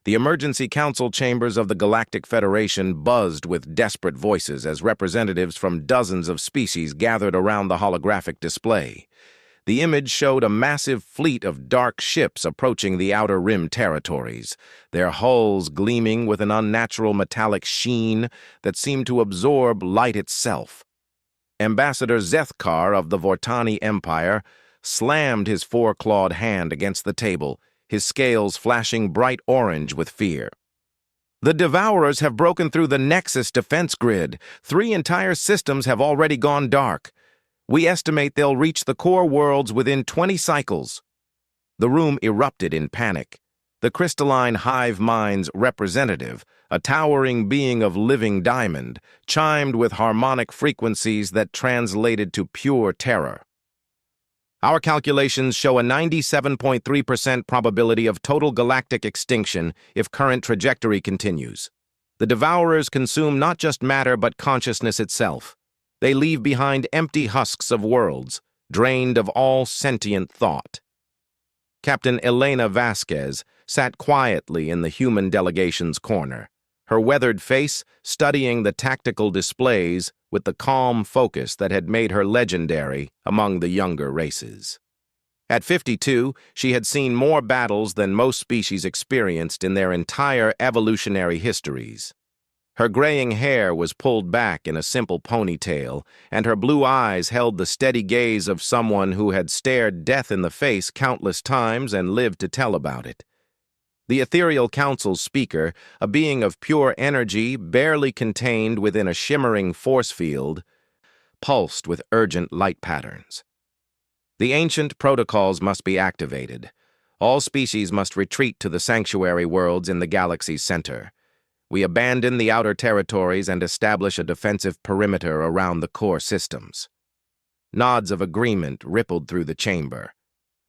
The emergency council chambers of the Galactic Federation buzzed with desperate voices as representatives from dozens of species gathered around the holographic display. The image showed a massive fleet of dark ships approaching the Outer Rim territories, their hulls gleaming with an unnatural metallic sheen that seemed to absorb light itself. Ambassador Zethkar of the Vortani Empire slammed his four-clawed hand against the table, his scales flashing bright orange with fear. The Devourers have broken through the Nexus defense grid. 3 entire systems have already gone dark. We estimate they'll reach the core worlds within 20 cycles. The room erupted in panic. The crystalline hive mind's representative, a towering being of living diamond, chimed with harmonic frequencies that translated to pure terror. Our calculations show a 97.3% probability of total galactic extinction if current trajectory continues. The Devourers consume not just matter but consciousness itself. They leave behind empty husks of worlds, drained of all sentient thought. Captain Elena Vasquez sat quietly in the human delegation's corner, her weathered face studying the tactical displays with the calm focus that had made her legendary among the younger races. At 52, she had seen more battles than most species experienced in their entire evolutionary histories. Her graying hair was pulled back in a simple ponytail, and her blue eyes held the steady gaze of someone who had stared death in the face countless times and lived to tell about it. The Ethereal Council's speaker, a being of pure energy barely contained within a shimmering force field, pulsed with urgent light patterns. The ancient protocols must be activated. All species must retreat to the sanctuary worlds in the galaxy's center. We abandon the outer territories and establish a defensive perimeter around the core systems. Nods of agreement rippled through the chamber.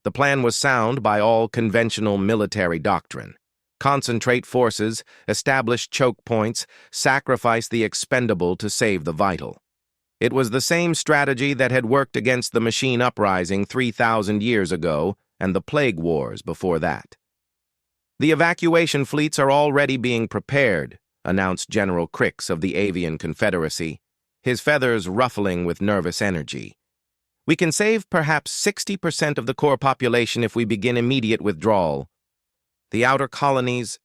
The plan was sound by all conventional military doctrine. Concentrate forces, establish choke points, sacrifice the expendable to save the vital. It was the same strategy that had worked against the machine uprising 3,000 years ago and the plague wars before that. The evacuation fleets are already being prepared, announced General Crix of the Avian Confederacy, his feathers ruffling with nervous energy. We can save perhaps 60% of the core population if we begin immediate withdrawal. The outer colonies...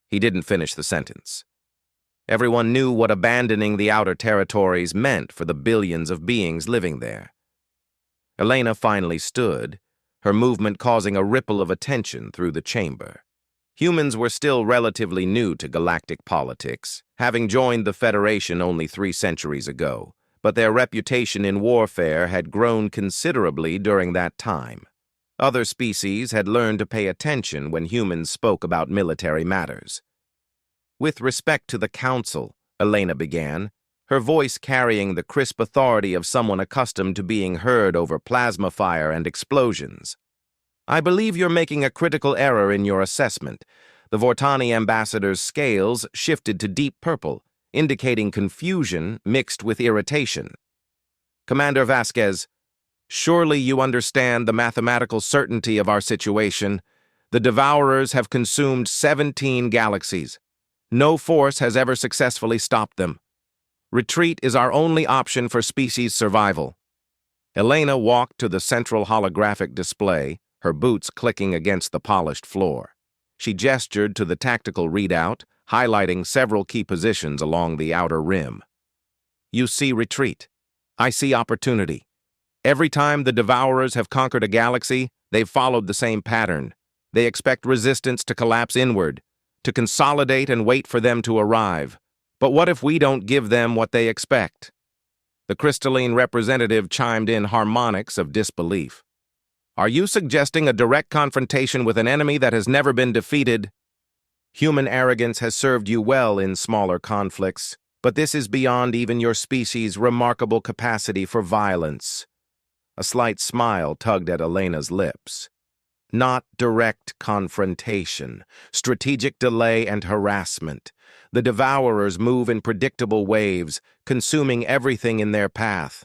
He didn't finish the sentence. Everyone knew what abandoning the outer territories meant for the billions of beings living there. Elena finally stood, her movement causing a ripple of attention through the chamber. Humans were still relatively new to galactic politics, having joined the Federation only 3 centuries ago, but their reputation in warfare had grown considerably during that time. Other species had learned to pay attention when humans spoke about military matters. With respect to the Council, Elena began, her voice carrying the crisp authority of someone accustomed to being heard over plasma fire and explosions. I believe you're making a critical error in your assessment. The Vortani ambassador's scales shifted to deep purple, indicating confusion mixed with irritation. Commander Vasquez, surely you understand the mathematical certainty of our situation. The Devourers have consumed 17 galaxies. No force has ever successfully stopped them. Retreat is our only option for species survival. Elena walked to the central holographic display, her boots clicking against the polished floor. She gestured to the tactical readout, highlighting several key positions along the outer rim. You see retreat. I see opportunity. Every time the Devourers have conquered a galaxy, they've followed the same pattern. They expect resistance to collapse inward, to consolidate and wait for them to arrive. But what if we don't give them what they expect? The crystalline representative chimed in harmonics of disbelief. Are you suggesting a direct confrontation with an enemy that has never been defeated? Human arrogance has served you well in smaller conflicts, but this is beyond even your species' remarkable capacity for violence. A slight smile tugged at Elena's lips. Not direct confrontation, strategic delay and harassment. The Devourers move in predictable waves, consuming everything in their path.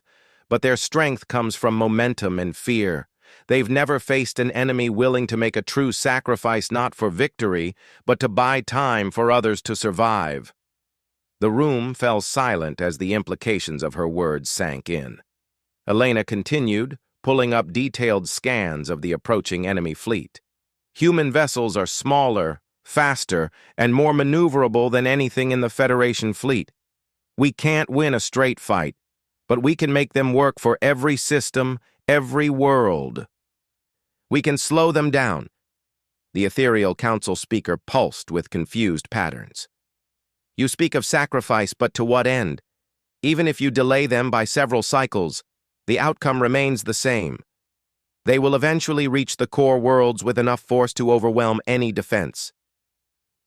But their strength comes from momentum and fear. They've never faced an enemy willing to make a true sacrifice not for victory, but to buy time for others to survive. The room fell silent as the implications of her words sank in. Elena continued, pulling up detailed scans of the approaching enemy fleet. Human vessels are smaller, faster, and more maneuverable than anything in the Federation fleet. We can't win a straight fight, but we can make them work for every system, every world. We can slow them down. The ethereal council speaker pulsed with confused patterns. You speak of sacrifice, but to what end? Even if you delay them by several cycles, the outcome remains the same. They will eventually reach the core worlds with enough force to overwhelm any defense.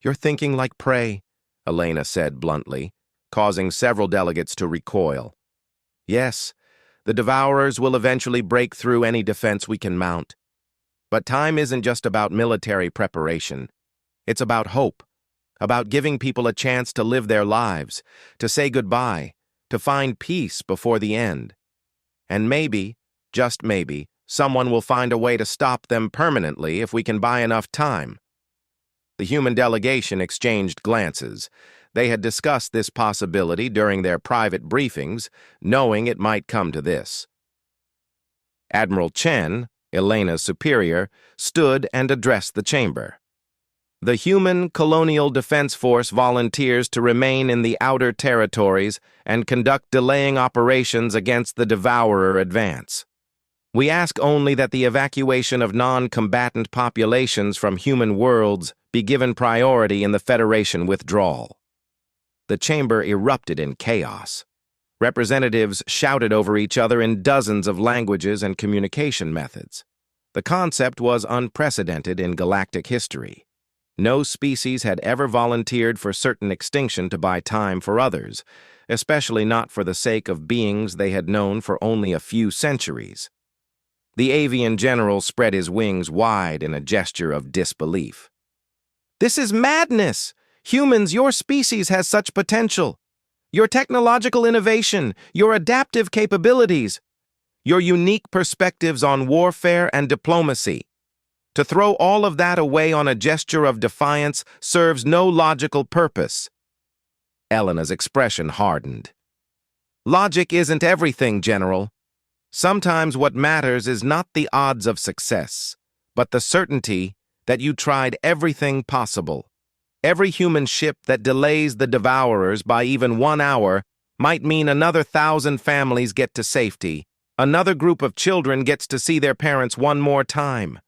You're thinking like prey, Elena said bluntly, causing several delegates to recoil. Yes, the Devourers will eventually break through any defense we can mount. But time isn't just about military preparation. It's about hope, about giving people a chance to live their lives, to say goodbye, to find peace before the end. And maybe, just maybe, someone will find a way to stop them permanently if we can buy enough time. The human delegation exchanged glances. They had discussed this possibility during their private briefings, knowing it might come to this. Admiral Chen, Elena's superior, stood and addressed the chamber. The human Colonial Defense Force volunteers to remain in the outer territories and conduct delaying operations against the Devourer advance. We ask only that the evacuation of non-combatant populations from human worlds be given priority in the Federation withdrawal. The chamber erupted in chaos. Representatives shouted over each other in dozens of languages and communication methods. The concept was unprecedented in galactic history. No species had ever volunteered for certain extinction to buy time for others, especially not for the sake of beings they had known for only a few centuries. The avian general spread his wings wide in a gesture of disbelief. This is madness! Humans, your species has such potential. Your technological innovation, your adaptive capabilities, your unique perspectives on warfare and diplomacy. To throw all of that away on a gesture of defiance serves no logical purpose. Elena's expression hardened. Logic isn't everything, General. Sometimes what matters is not the odds of success, but the certainty that you tried everything possible. Every human ship that delays the Devourers by even 1 hour might mean another 1,000 families get to safety. Another group of children gets to see their parents one more time.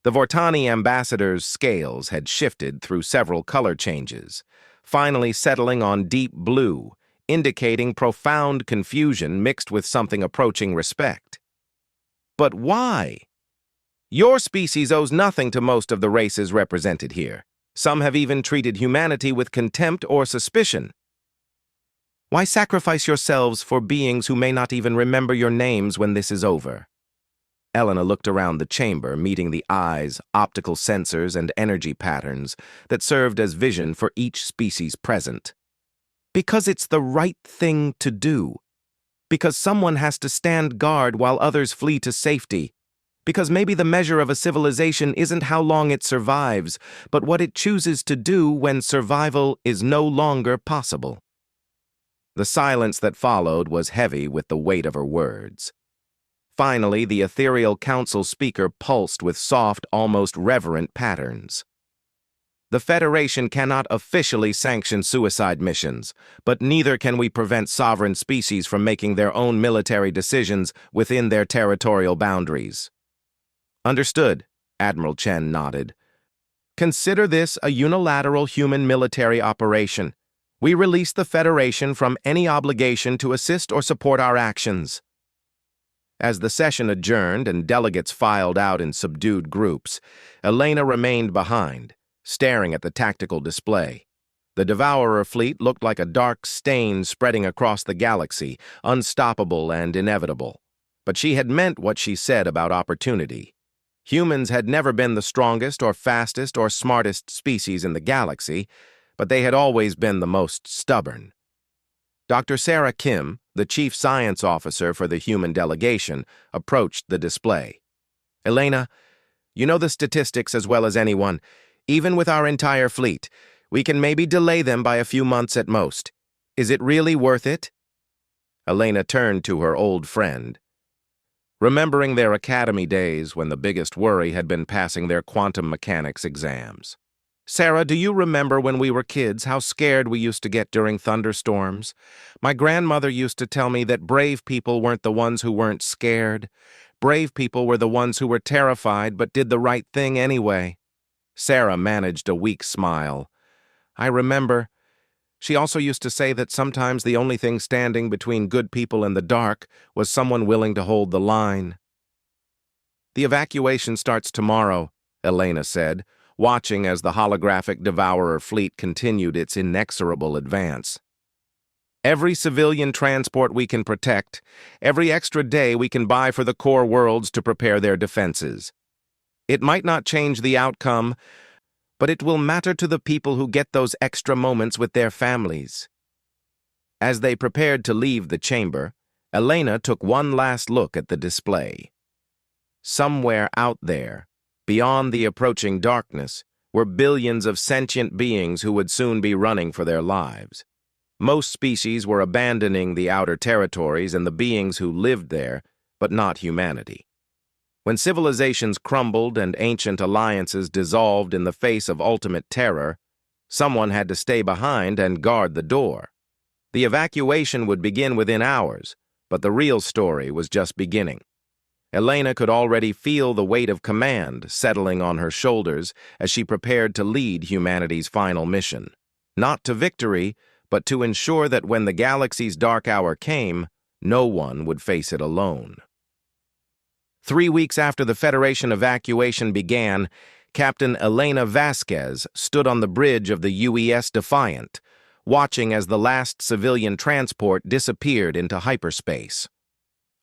The Vortani ambassador's scales had shifted through several color changes, finally settling on deep blue, indicating profound confusion mixed with something approaching respect. But why? Your species owes nothing to most of the races represented here. Some have even treated humanity with contempt or suspicion. Why sacrifice yourselves for beings who may not even remember your names when this is over? Elena looked around the chamber, meeting the eyes, optical sensors, and energy patterns that served as vision for each species present. Because it's the right thing to do. Because someone has to stand guard while others flee to safety. Because maybe the measure of a civilization isn't how long it survives, but what it chooses to do when survival is no longer possible. The silence that followed was heavy with the weight of her words. Finally, the ethereal council speaker pulsed with soft, almost reverent patterns. The Federation cannot officially sanction suicide missions, but neither can we prevent sovereign species from making their own military decisions within their territorial boundaries. Understood, Admiral Chen nodded. Consider this a unilateral human military operation. We release the Federation from any obligation to assist or support our actions. As the session adjourned and delegates filed out in subdued groups, Elena remained behind, staring at the tactical display. The Devourer fleet looked like a dark stain spreading across the galaxy, unstoppable and inevitable. But she had meant what she said about opportunity. Humans had never been the strongest or fastest or smartest species in the galaxy, but they had always been the most stubborn. Dr. Sarah Kim, the chief science officer for the human delegation, approached the display. Elena, you know the statistics as well as anyone. Even with our entire fleet, we can maybe delay them by a few months at most. Is it really worth it? Elena turned to her old friend, remembering their academy days when the biggest worry had been passing their quantum mechanics exams. Sarah, do you remember when we were kids how scared we used to get during thunderstorms? My grandmother used to tell me that brave people weren't the ones who weren't scared. Brave people were the ones who were terrified but did the right thing anyway. Sarah managed a weak smile. I remember. She also used to say that sometimes the only thing standing between good people and the dark was someone willing to hold the line. The evacuation starts tomorrow, Elena said, watching as the holographic Devourer fleet continued its inexorable advance. Every civilian transport we can protect, every extra day we can buy for the core worlds to prepare their defenses. It might not change the outcome, but it will matter to the people who get those extra moments with their families. As they prepared to leave the chamber, Elena took one last look at the display. Somewhere out there, beyond the approaching darkness, were billions of sentient beings who would soon be running for their lives. Most species were abandoning the outer territories and the beings who lived there, but not humanity. When civilizations crumbled and ancient alliances dissolved in the face of ultimate terror, someone had to stay behind and guard the door. The evacuation would begin within hours, but the real story was just beginning. Elena could already feel the weight of command settling on her shoulders as she prepared to lead humanity's final mission. Not to victory, but to ensure that when the galaxy's dark hour came, no one would face it alone. 3 weeks after the Federation evacuation began, Captain Elena Vasquez stood on the bridge of the UES Defiant, watching as the last civilian transport disappeared into hyperspace.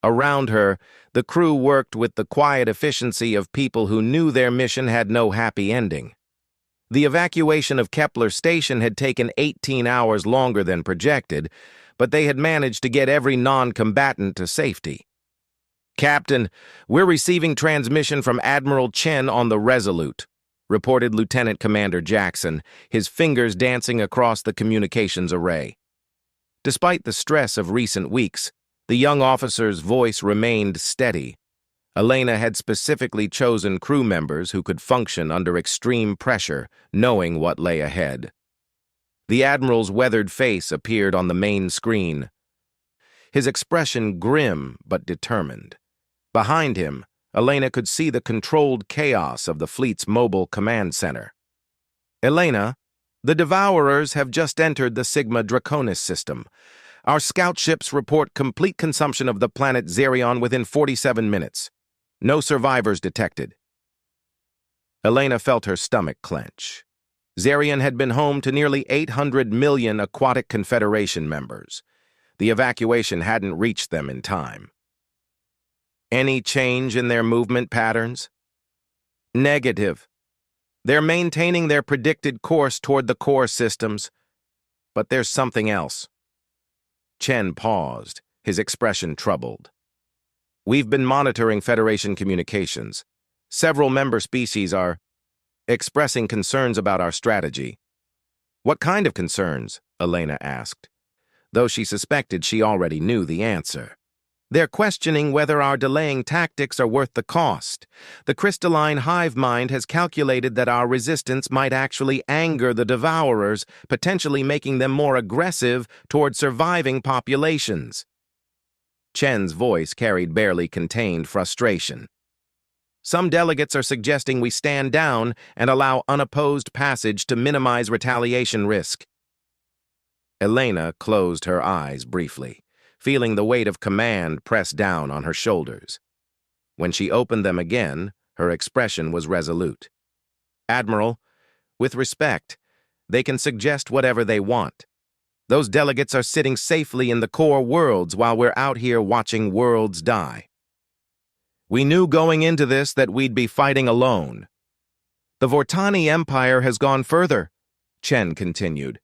Around her, the crew worked with the quiet efficiency of people who knew their mission had no happy ending. The evacuation of Kepler Station had taken 18 hours longer than projected, but they had managed to get every non-combatant to safety. Captain, we're receiving transmission from Admiral Chen on the Resolute, reported Lieutenant Commander Jackson, his fingers dancing across the communications array. Despite the stress of recent weeks, the young officer's voice remained steady. Elena had specifically chosen crew members who could function under extreme pressure, knowing what lay ahead. The Admiral's weathered face appeared on the main screen, his expression grim but determined. Behind him, Elena could see the controlled chaos of the fleet's mobile command center. Elena, the Devourers have just entered the Sigma Draconis system. Our scout ships report complete consumption of the planet Xerion within 47 minutes. No survivors detected. Elena felt her stomach clench. Xerion had been home to nearly 800 million Aquatic Confederation members. The evacuation hadn't reached them in time. Any change in their movement patterns? Negative. They're maintaining their predicted course toward the core systems, but there's something else. Chen paused, his expression troubled. We've been monitoring Federation communications. Several member species are expressing concerns about our strategy. What kind of concerns? Elena asked, though she suspected she already knew the answer. They're questioning whether our delaying tactics are worth the cost. The crystalline hive mind has calculated that our resistance might actually anger the Devourers, potentially making them more aggressive toward surviving populations. Chen's voice carried barely contained frustration. Some delegates are suggesting we stand down and allow unopposed passage to minimize retaliation risk. Elena closed her eyes briefly, feeling the weight of command press down on her shoulders. When she opened them again, her expression was resolute. Admiral, with respect, they can suggest whatever they want. Those delegates are sitting safely in the core worlds while we're out here watching worlds die. We knew going into this that we'd be fighting alone. The Vortani Empire has gone further, Chen continued.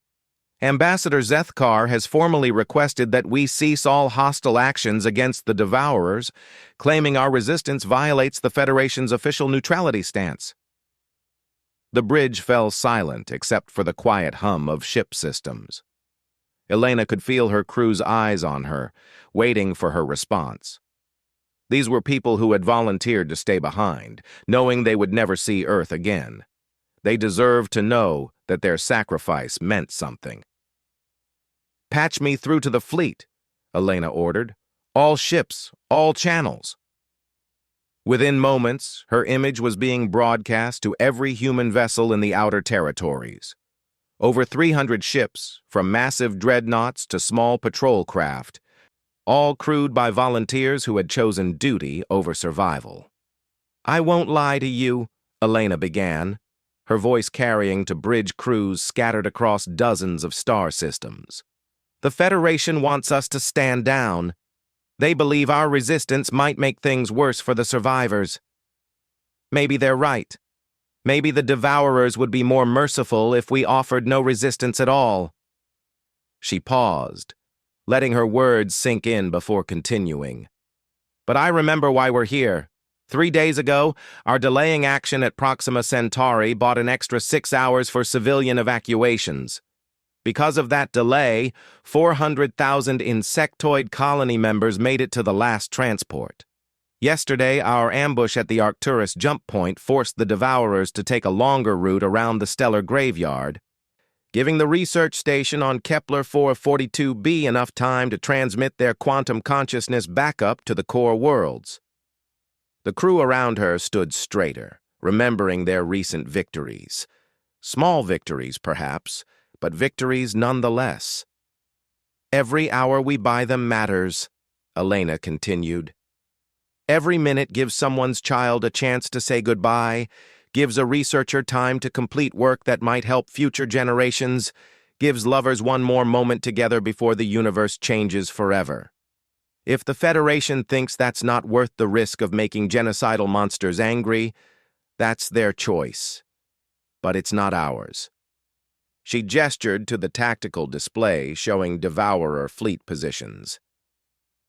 Ambassador Zethkar has formally requested that we cease all hostile actions against the Devourers, claiming our resistance violates the Federation's official neutrality stance. The bridge fell silent except for the quiet hum of ship systems. Elena could feel her crew's eyes on her, waiting for her response. These were people who had volunteered to stay behind, knowing they would never see Earth again. They deserved to know that their sacrifice meant something. "Patch me through to the fleet," Elena ordered. "All ships, all channels." Within moments, her image was being broadcast to every human vessel in the outer territories. Over 300 ships, from massive dreadnoughts to small patrol craft, all crewed by volunteers who had chosen duty over survival. "I won't lie to you," Elena began, her voice carrying to bridge crews scattered across dozens of star systems. "The Federation wants us to stand down. They believe our resistance might make things worse for the survivors. Maybe they're right. Maybe the Devourers would be more merciful if we offered no resistance at all." She paused, letting her words sink in before continuing. "But I remember why we're here. 3 days ago, our delaying action at Proxima Centauri bought an extra 6 hours for civilian evacuations. Because of that delay, 400,000 insectoid colony members made it to the last transport. Yesterday, our ambush at the Arcturus jump point forced the Devourers to take a longer route around the stellar graveyard, giving the research station on Kepler 442b enough time to transmit their quantum consciousness back up to the core worlds." The crew around her stood straighter, remembering their recent victories. Small victories, perhaps, but victories nonetheless. "Every hour we buy them matters," Elena continued. "Every minute gives someone's child a chance to say goodbye, gives a researcher time to complete work that might help future generations, gives lovers one more moment together before the universe changes forever. If the Federation thinks that's not worth the risk of making genocidal monsters angry, that's their choice. But it's not ours." She gestured to the tactical display showing Devourer fleet positions.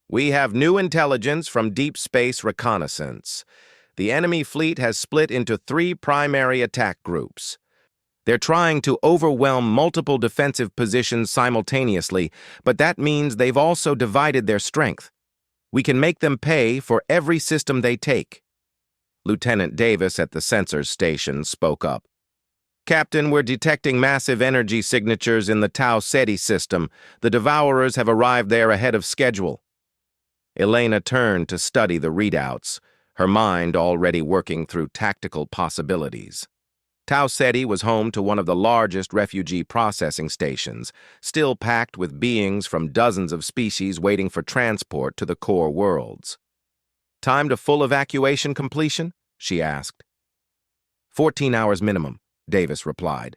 "We have new intelligence from deep space reconnaissance. The enemy fleet has split into 3 primary attack groups. They're trying to overwhelm multiple defensive positions simultaneously, but that means they've also divided their strength. We can make them pay for every system they take." Lieutenant Davis at the sensors station spoke up. "Captain, we're detecting massive energy signatures in the Tau Ceti system. The Devourers have arrived there ahead of schedule." Elena turned to study the readouts, her mind already working through tactical possibilities. Tau Ceti was home to one of the largest refugee processing stations, still packed with beings from dozens of species waiting for transport to the core worlds. "Time to full evacuation completion?" she asked. 14 hours minimum," Davis replied.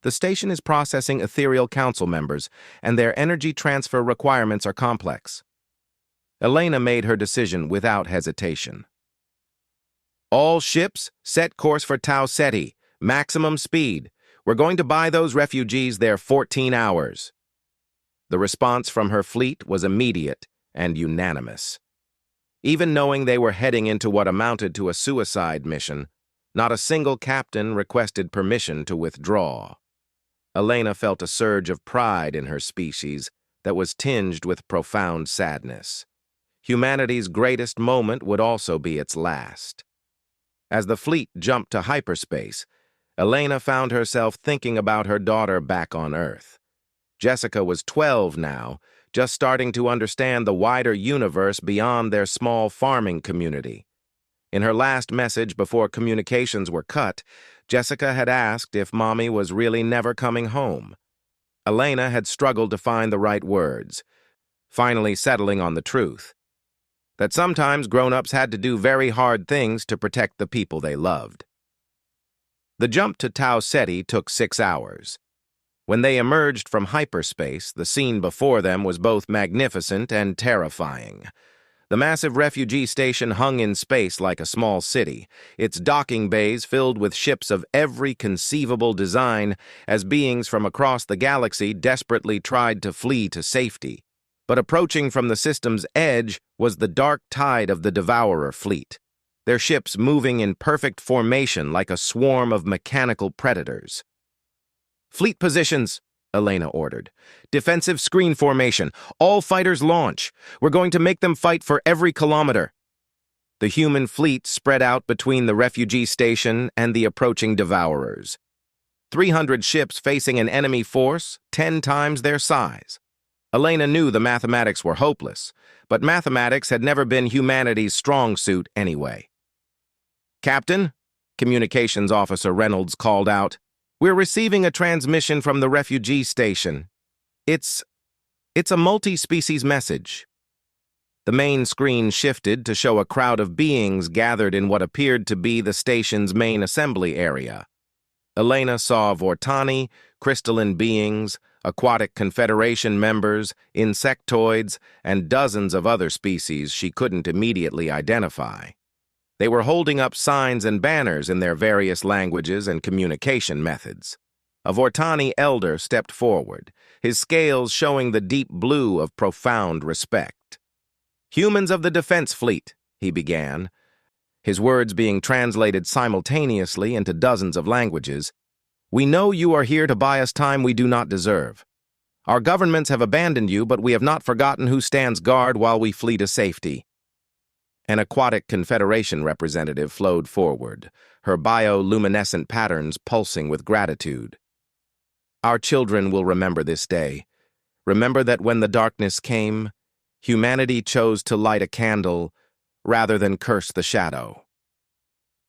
"The station is processing ethereal council members, and their energy transfer requirements are complex." Elena made her decision without hesitation. "All ships, set course for Tau Ceti. Maximum speed. We're going to buy those refugees their 14 hours. The response from her fleet was immediate and unanimous. Even knowing they were heading into what amounted to a suicide mission, not a single captain requested permission to withdraw. Elena felt a surge of pride in her species that was tinged with profound sadness. Humanity's greatest moment would also be its last. As the fleet jumped to hyperspace, Elena found herself thinking about her daughter back on Earth. Jessica was 12 now, just starting to understand the wider universe beyond their small farming community. In her last message before communications were cut, Jessica had asked if Mommy was really never coming home. Elena had struggled to find the right words, finally settling on the truth. That sometimes grown-ups had to do very hard things to protect the people they loved. The jump to Tau Ceti took 6 hours. When they emerged from hyperspace, the scene before them was both magnificent and terrifying. The massive refugee station hung in space like a small city, its docking bays filled with ships of every conceivable design as beings from across the galaxy desperately tried to flee to safety. But approaching from the system's edge was the dark tide of the Devourer fleet, their ships moving in perfect formation like a swarm of mechanical predators. "Fleet positions," Elena ordered. "Defensive screen formation. All fighters launch. We're going to make them fight for every kilometer." The human fleet spread out between the refugee station and the approaching Devourers. 300 ships facing an enemy force 10 times their size. Elena knew the mathematics were hopeless, but mathematics had never been humanity's strong suit anyway. "Captain," Communications Officer Reynolds called out, "we're receiving a transmission from the refugee station. It's a multi-species message." The main screen shifted to show a crowd of beings gathered in what appeared to be the station's main assembly area. Elena saw Vortani, crystalline beings, aquatic confederation members, insectoids, and dozens of other species she couldn't immediately identify. They were holding up signs and banners in their various languages and communication methods. A Vortani elder stepped forward, his scales showing the deep blue of profound respect. "Humans of the Defense Fleet," he began, his words being translated simultaneously into dozens of languages, "we know you are here to buy us time we do not deserve. Our governments have abandoned you, but we have not forgotten who stands guard while we flee to safety." An aquatic confederation representative flowed forward, her bioluminescent patterns pulsing with gratitude. "Our children will remember this day. Remember that when the darkness came, humanity chose to light a candle rather than curse the shadow."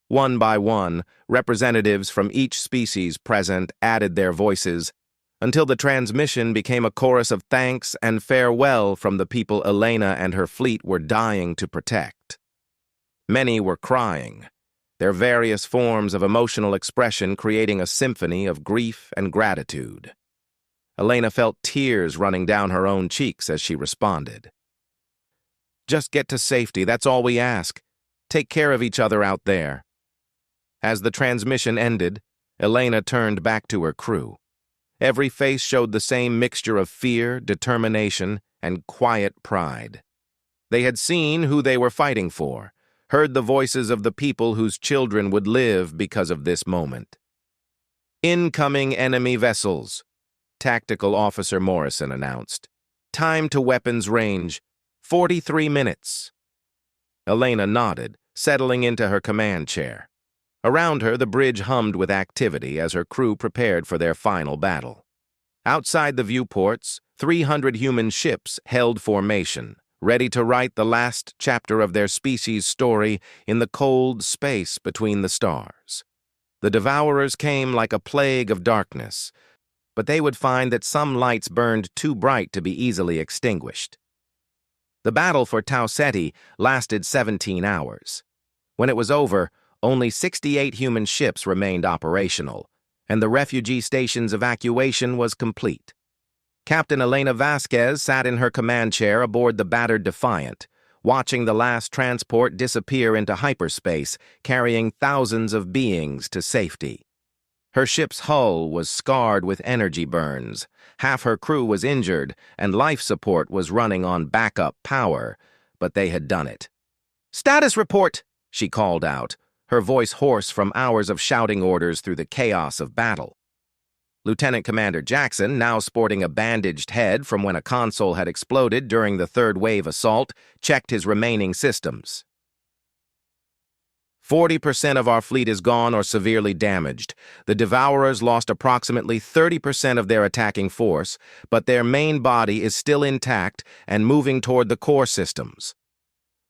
One by one, representatives from each species present added their voices until the transmission became a chorus of thanks and farewell from the people Elena and her fleet were dying to protect. Many were crying, their various forms of emotional expression creating a symphony of grief and gratitude. Elena felt tears running down her own cheeks as she responded. "Just get to safety, that's all we ask. Take care of each other out there." As the transmission ended, Elena turned back to her crew. Every face showed the same mixture of fear, determination, and quiet pride. They had seen who they were fighting for, heard the voices of the people whose children would live because of this moment. "Incoming enemy vessels," Tactical Officer Morrison announced. "Time to weapons range, 43 minutes." Elena nodded, settling into her command chair. Around her, the bridge hummed with activity as her crew prepared for their final battle. Outside the viewports, 300 human ships held formation, ready to write the last chapter of their species' story in the cold space between the stars. The Devourers came like a plague of darkness, but they would find that some lights burned too bright to be easily extinguished. The battle for Tau Ceti lasted 17 hours. When it was over, only 68 human ships remained operational, and the refugee station's evacuation was complete. Captain Elena Vasquez sat in her command chair aboard the battered Defiant, watching the last transport disappear into hyperspace, carrying thousands of beings to safety. Her ship's hull was scarred with energy burns, half her crew was injured, and life support was running on backup power, but they had done it. "Status report," she called out, her voice hoarse from hours of shouting orders through the chaos of battle. Lieutenant Commander Jackson, now sporting a bandaged head from when a console had exploded during the third wave assault, checked his remaining systems. 40% of our fleet is gone or severely damaged. The Devourers lost approximately 30% of their attacking force, but their main body is still intact and moving toward the core systems."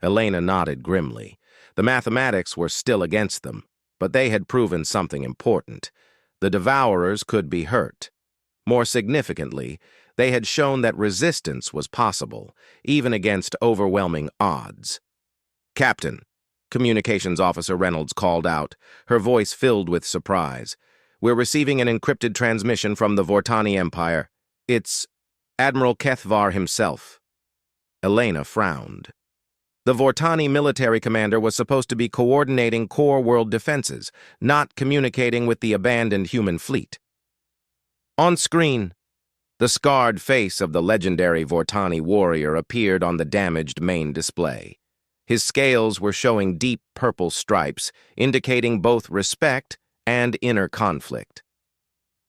Elena nodded grimly. The mathematics were still against them, but they had proven something important. The Devourers could be hurt. More significantly, they had shown that resistance was possible, even against overwhelming odds. "Captain," Communications Officer Reynolds called out, her voice filled with surprise. "We're receiving an encrypted transmission from the Vortani Empire. It's Admiral Kethvar himself." Elena frowned. The Vortani military commander was supposed to be coordinating core world defenses, not communicating with the abandoned human fleet. On screen, the scarred face of the legendary Vortani warrior appeared on the damaged main display. His scales were showing deep purple stripes, indicating both respect and inner conflict.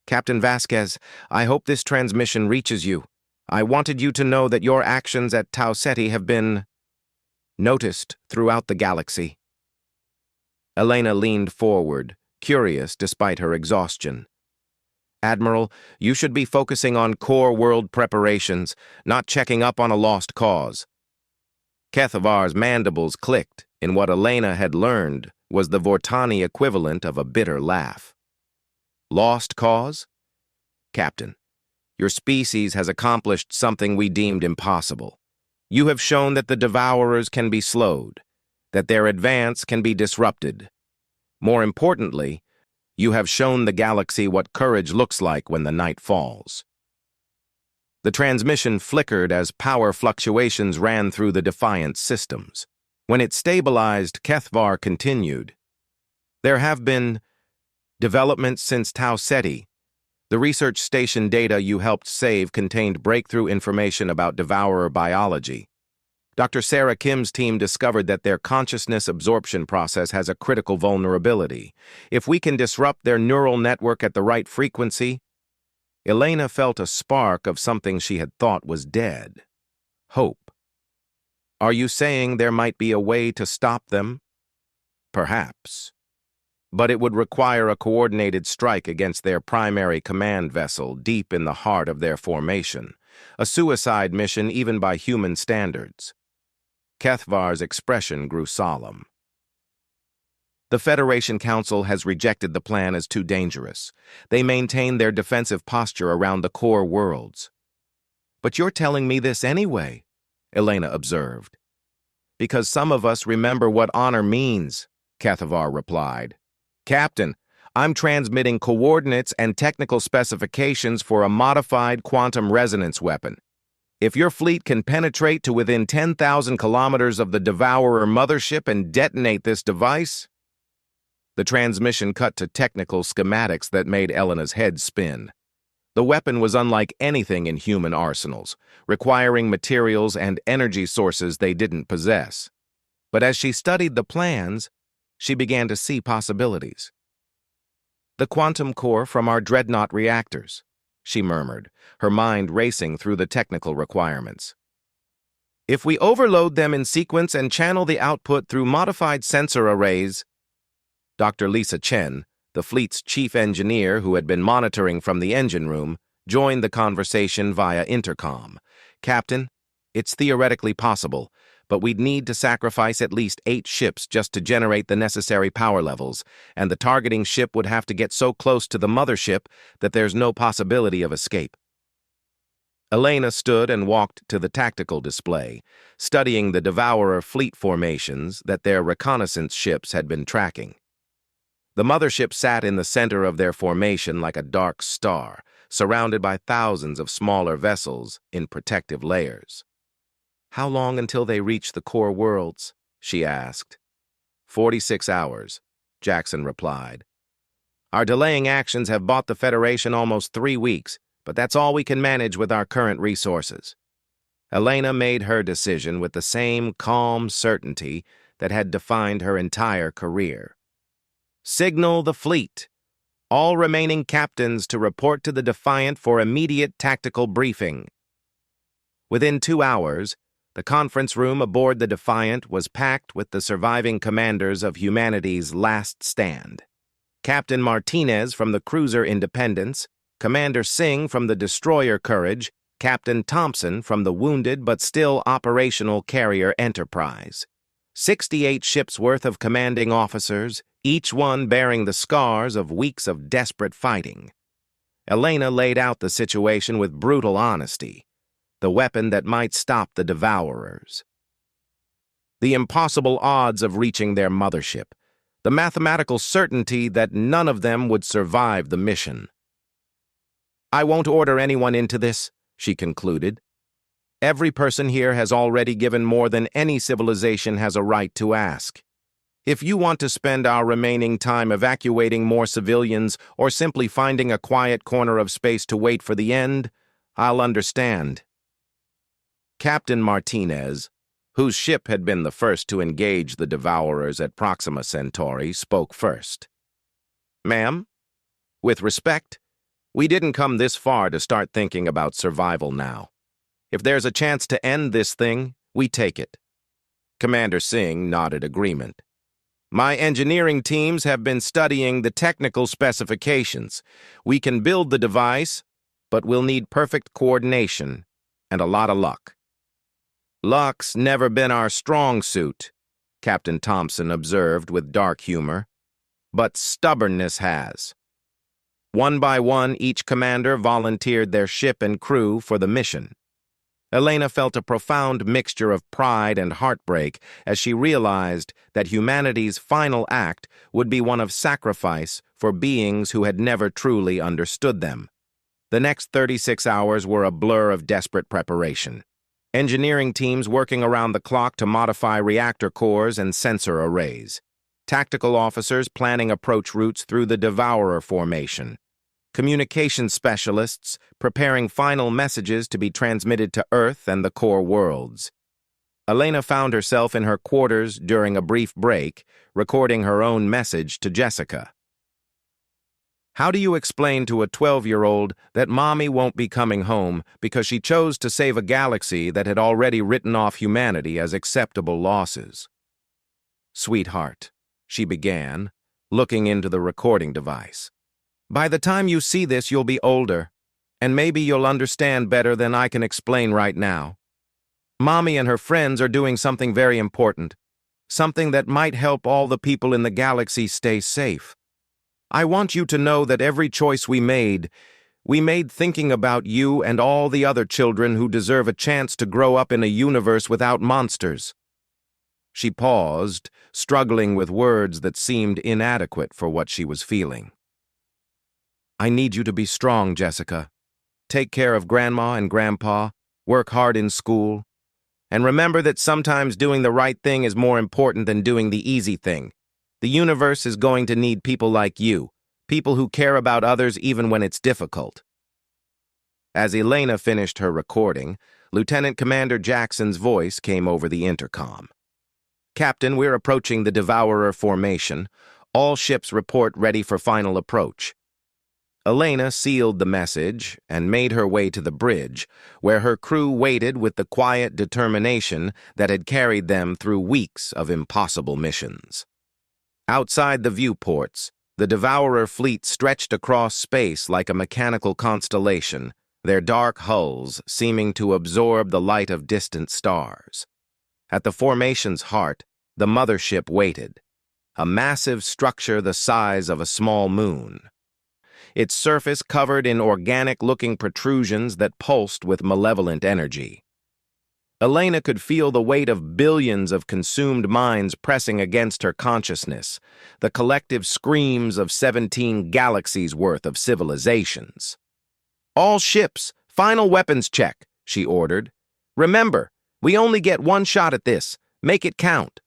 Captain Vasquez, I hope this transmission reaches you. I wanted you to know that your actions at Tau Ceti have been noticed throughout the galaxy. Elena leaned forward, curious despite her exhaustion. Admiral, you should be focusing on core world preparations, not checking up on a lost cause. Kethavar's mandibles clicked in what Elena had learned was the Vortani equivalent of a bitter laugh. Lost cause? Captain, your species has accomplished something we deemed impossible. You have shown that the Devourers can be slowed, that their advance can be disrupted. More importantly, you have shown the galaxy what courage looks like when the night falls. The transmission flickered as power fluctuations ran through the Defiant systems. When it stabilized, Kethavar continued. There have been developments since Tau Ceti. The research station data you helped save contained breakthrough information about Devourer biology. Dr. Sarah Kim's team discovered that their consciousness absorption process has a critical vulnerability. If we can disrupt their neural network at the right frequency, Elena felt a spark of something she had thought was dead. Hope. Are you saying there might be a way to stop them? Perhaps. But it would require a coordinated strike against their primary command vessel deep in the heart of their formation, a suicide mission even by human standards. Kethavar's expression grew solemn. The Federation Council has rejected the plan as too dangerous. They maintain their defensive posture around the core worlds. But you're telling me this anyway, Elena observed. Because some of us remember what honor means, Kethavar replied. Captain, I'm transmitting coordinates and technical specifications for a modified quantum resonance weapon. If your fleet can penetrate to within 10,000 kilometers of the Devourer mothership and detonate this device... The transmission cut to technical schematics that made Elena's head spin. The weapon was unlike anything in human arsenals, requiring materials and energy sources they didn't possess. But as she studied the plans, she began to see possibilities. The quantum core from our dreadnought reactors, she murmured, her mind racing through the technical requirements. If we overload them in sequence and channel the output through modified sensor arrays, Dr. Lisa Chen, the fleet's chief engineer who had been monitoring from the engine room, joined the conversation via intercom. Captain, it's theoretically possible, but we'd need to sacrifice at least 8 ships just to generate the necessary power levels, and the targeting ship would have to get so close to the mothership that there's no possibility of escape. Elena stood and walked to the tactical display, studying the Devourer fleet formations that their reconnaissance ships had been tracking. The mothership sat in the center of their formation like a dark star, surrounded by thousands of smaller vessels in protective layers. How long until they reach the core worlds? She asked. 46 hours, Jackson replied. Our delaying actions have bought the Federation almost 3 weeks, but that's all we can manage with our current resources. Elena made her decision with the same calm certainty that had defined her entire career. Signal the fleet. All remaining captains to report to the Defiant for immediate tactical briefing. Within 2 hours, the conference room aboard the Defiant was packed with the surviving commanders of humanity's last stand. Captain Martinez from the cruiser Independence, Commander Singh from the destroyer Courage, Captain Thompson from the wounded but still operational carrier Enterprise. 68 ships' worth of commanding officers, each one bearing the scars of weeks of desperate fighting. Elena laid out the situation with brutal honesty, the weapon that might stop the Devourers. The impossible odds of reaching their mothership, the mathematical certainty that none of them would survive the mission. I won't order anyone into this, she concluded. Every person here has already given more than any civilization has a right to ask. If you want to spend our remaining time evacuating more civilians or simply finding a quiet corner of space to wait for the end, I'll understand. Captain Martinez, whose ship had been the first to engage the Devourers at Proxima Centauri, spoke first. Ma'am, with respect, we didn't come this far to start thinking about survival now. If there's a chance to end this thing, we take it. Commander Singh nodded agreement. My engineering teams have been studying the technical specifications. We can build the device, but we'll need perfect coordination and a lot of luck. Luck's never been our strong suit, Captain Thompson observed with dark humor, but stubbornness has. One by one, each commander volunteered their ship and crew for the mission. Elena felt a profound mixture of pride and heartbreak as she realized that humanity's final act would be one of sacrifice for beings who had never truly understood them. The next 36 hours were a blur of desperate preparation. Engineering teams working around the clock to modify reactor cores and sensor arrays. Tactical officers planning approach routes through the Devourer formation. Communication specialists preparing final messages to be transmitted to Earth and the core worlds. Elena found herself in her quarters during a brief break, recording her own message to Jessica. How do you explain to a 12-year-old that Mommy won't be coming home because she chose to save a galaxy that had already written off humanity as acceptable losses? Sweetheart, she began, looking into the recording device. By the time you see this, you'll be older, and maybe you'll understand better than I can explain right now. Mommy and her friends are doing something very important, something that might help all the people in the galaxy stay safe. I want you to know that every choice we made thinking about you and all the other children who deserve a chance to grow up in a universe without monsters. She paused, struggling with words that seemed inadequate for what she was feeling. I need you to be strong, Jessica. Take care of Grandma and Grandpa, work hard in school, and remember that sometimes doing the right thing is more important than doing the easy thing. The universe is going to need people like you, people who care about others even when it's difficult. As Elena finished her recording, Lieutenant Commander Jackson's voice came over the intercom. Captain, we're approaching the Devourer formation. All ships report ready for final approach. Elena sealed the message and made her way to the bridge, where her crew waited with the quiet determination that had carried them through weeks of impossible missions. Outside the viewports, the Devourer fleet stretched across space like a mechanical constellation, their dark hulls seeming to absorb the light of distant stars. At the formation's heart, the mothership waited, a massive structure the size of a small moon. Its surface covered in organic-looking protrusions that pulsed with malevolent energy. Elena could feel the weight of billions of consumed minds pressing against her consciousness, the collective screams of 17 galaxies' worth of civilizations. All ships, final weapons check, she ordered. Remember, we only get one shot at this. Make it count.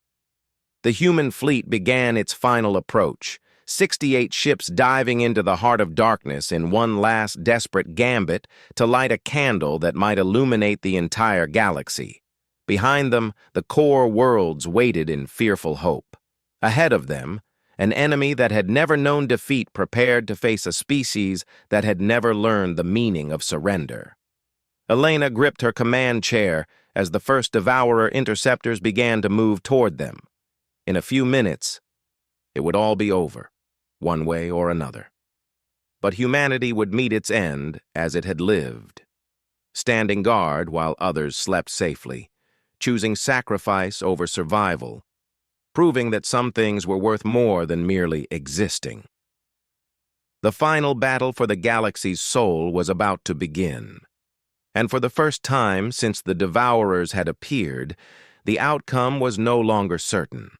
The human fleet began its final approach, 68 ships diving into the heart of darkness in one last desperate gambit to light a candle that might illuminate the entire galaxy. Behind them, the core worlds waited in fearful hope. Ahead of them, an enemy that had never known defeat prepared to face a species that had never learned the meaning of surrender. Elena gripped her command chair as the first Devourer interceptors began to move toward them. In a few minutes, it would all be over, one way or another. But humanity would meet its end as it had lived, standing guard while others slept safely, choosing sacrifice over survival, proving that some things were worth more than merely existing. The final battle for the galaxy's soul was about to begin, and for the first time since the Devourers had appeared, the outcome was no longer certain.